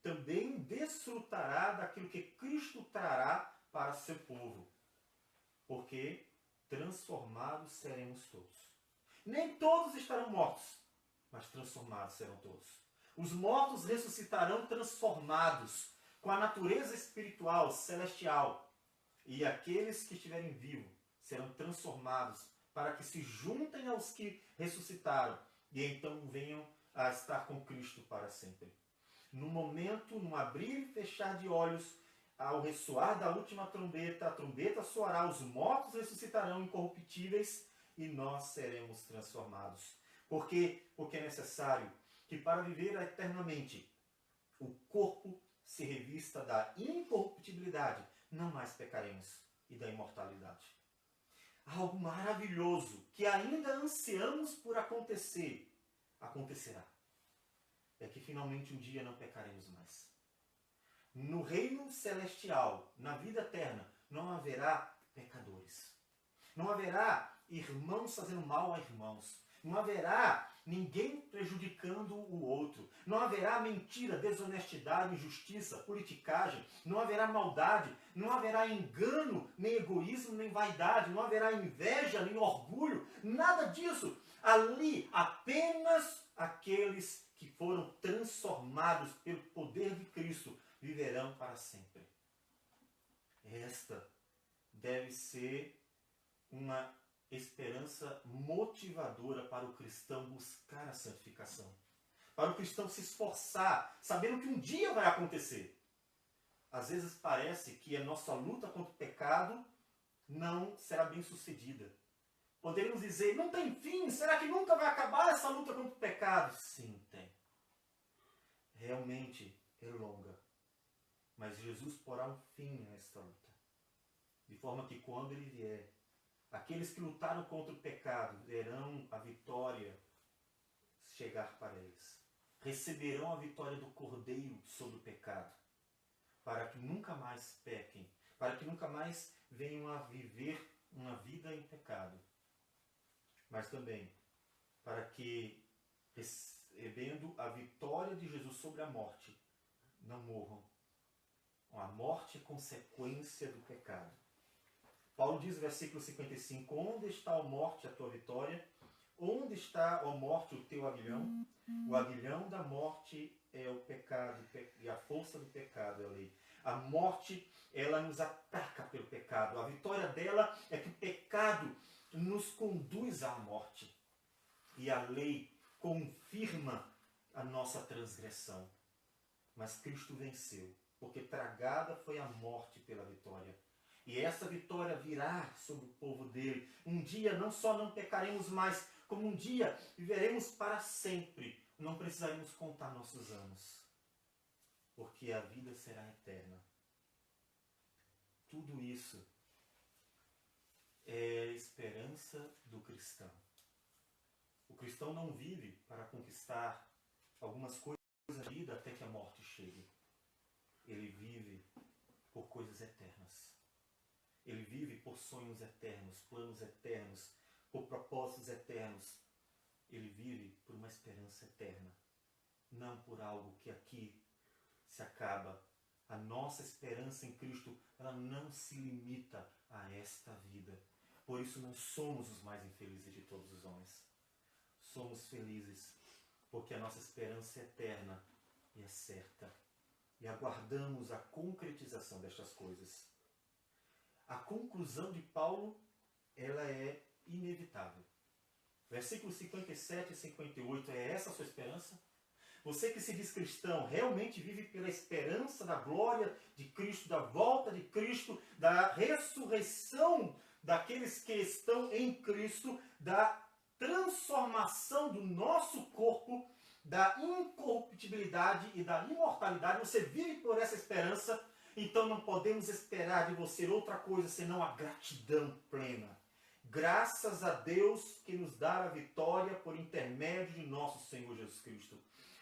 também desfrutará daquilo que Cristo trará para seu povo. Porque transformados seremos todos. Nem todos estarão mortos, mas transformados serão todos. Os mortos ressuscitarão transformados, com a natureza espiritual, celestial. E aqueles que estiverem vivos serão transformados para que se juntem aos que ressuscitaram e então venham a estar com Cristo para sempre. No momento, no abrir e fechar de olhos, ao ressoar da última trombeta, a trombeta soará, os mortos ressuscitarão incorruptíveis e nós seremos transformados. Por quê? Porque é necessário que para viver eternamente o corpo se revista da incorruptibilidade, não mais pecaremos, e da imortalidade. Algo maravilhoso que ainda ansiamos por acontecer, acontecerá. É que finalmente um dia não pecaremos mais. No reino celestial, na vida eterna, não haverá pecadores. Não haverá irmãos fazendo mal a irmãos. Não haverá ninguém prejudicando o outro. Não haverá mentira, desonestidade, injustiça, politicagem. Não haverá maldade. Não haverá engano, nem egoísmo, nem vaidade. Não haverá inveja, nem orgulho. Nada disso. Ali, apenas aqueles que foram transformados pelo poder de Cristo viverão para sempre. Esta deve ser uma esperança motivadora para o cristão buscar a santificação. Para o cristão se esforçar, sabendo que um dia vai acontecer. Às vezes parece que a nossa luta contra o pecado não será bem sucedida. Poderíamos dizer, não tem fim, será que nunca vai acabar essa luta contra o pecado? Sim, tem. Realmente é longa. Mas Jesus porá um fim nesta luta. De forma que quando ele vier, aqueles que lutaram contra o pecado verão a vitória chegar para eles. Receberão a vitória do Cordeiro sobre o pecado. Para que nunca mais pequem. Para que nunca mais venham a viver uma vida em pecado. Mas também para que, recebendo a vitória de Jesus sobre a morte, não morram. A morte é consequência do pecado. Paulo diz no versículo 55, onde está, ó morte, a tua vitória? Onde está, ó morte, o teu aguilhão? O aguilhão da morte é o pecado, e a força do pecado é a lei. A morte, ela nos ataca pelo pecado. A vitória dela é que o pecado nos conduz à morte. E a lei confirma a nossa transgressão. Mas Cristo venceu, porque tragada foi a morte pela vitória. E essa vitória virá sobre o povo dele. Um dia não só não pecaremos mais, como um dia viveremos para sempre. Não precisaremos contar nossos anos, porque a vida será eterna. Tudo isso é a esperança do cristão. O cristão não vive para conquistar algumas coisas da vida até que a morte chegue. Ele vive por coisas eternas. Ele vive por sonhos eternos, planos eternos, por propósitos eternos. Ele vive por uma esperança eterna, não por algo que aqui se acaba. A nossa esperança em Cristo, ela não se limita a esta vida. Por isso nós somos os mais infelizes de todos os homens. Somos felizes porque a nossa esperança é eterna e é certa. E aguardamos a concretização destas coisas. A conclusão de Paulo, ela é inevitável. Versículos 57 e 58, é essa a sua esperança? Você que se diz cristão, realmente vive pela esperança da glória de Cristo, da volta de Cristo, da ressurreição daqueles que estão em Cristo, da transformação do nosso corpo, da incorruptibilidade e da imortalidade. Você vive por essa esperança, então não podemos esperar de você outra coisa senão a gratidão plena. Graças a Deus que nos dá a vitória por intermédio de nosso Senhor Jesus Cristo.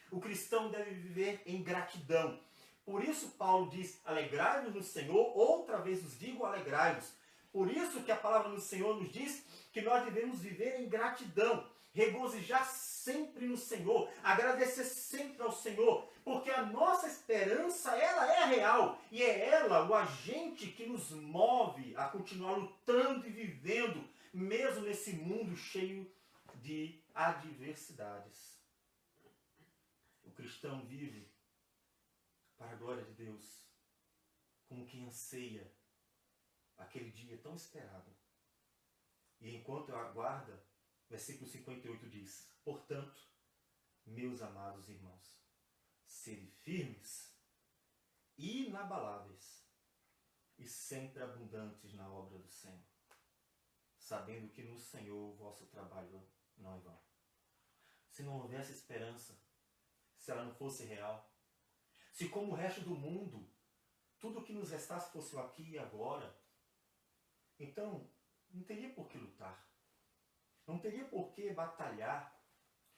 O cristão deve viver em gratidão. Por isso Paulo diz, alegrai-vos no Senhor, outra vez os digo, alegrai-vos. Por isso que a palavra do Senhor nos diz que nós devemos viver em gratidão, regozijar sempre no Senhor, agradecer sempre ao Senhor, porque a nossa esperança, ela é real, e é ela o agente que nos move a continuar lutando e vivendo, mesmo nesse mundo cheio de adversidades. O cristão vive para a glória de Deus, como quem anseia aquele dia tão esperado. E enquanto aguarda, versículo 58 diz, portanto, meus amados irmãos, sede firmes, inabaláveis, e sempre abundantes na obra do Senhor, sabendo que no Senhor o vosso trabalho não é vão. Se não houvesse esperança, se ela não fosse real, se como o resto do mundo, tudo o que nos restasse fosse o aqui e agora, então não teria por que lutar, não teria por que batalhar,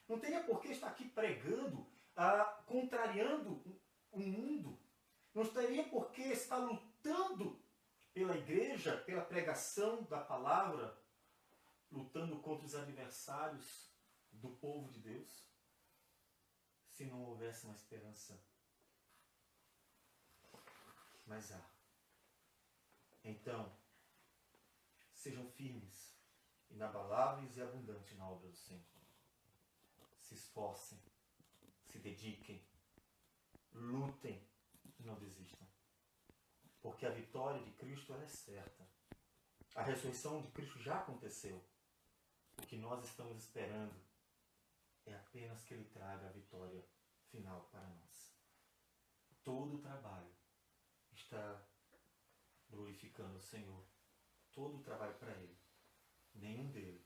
não teria por que estar aqui pregando, contrariando o mundo, não teria por que estar lutando pela igreja, pela pregação da palavra, lutando contra os adversários do povo de Deus, se não houvesse uma esperança. Mas há. Então, sejam firmes, inabaláveis e abundantes na obra do Senhor. Se esforcem, se dediquem, lutem e não desistam. Porque a vitória de Cristo ela é certa. A ressurreição de Cristo já aconteceu. O que nós estamos esperando é apenas que Ele traga a vitória final para nós. Todo o trabalho está glorificando o Senhor. Todo o trabalho para Ele. Nenhum dele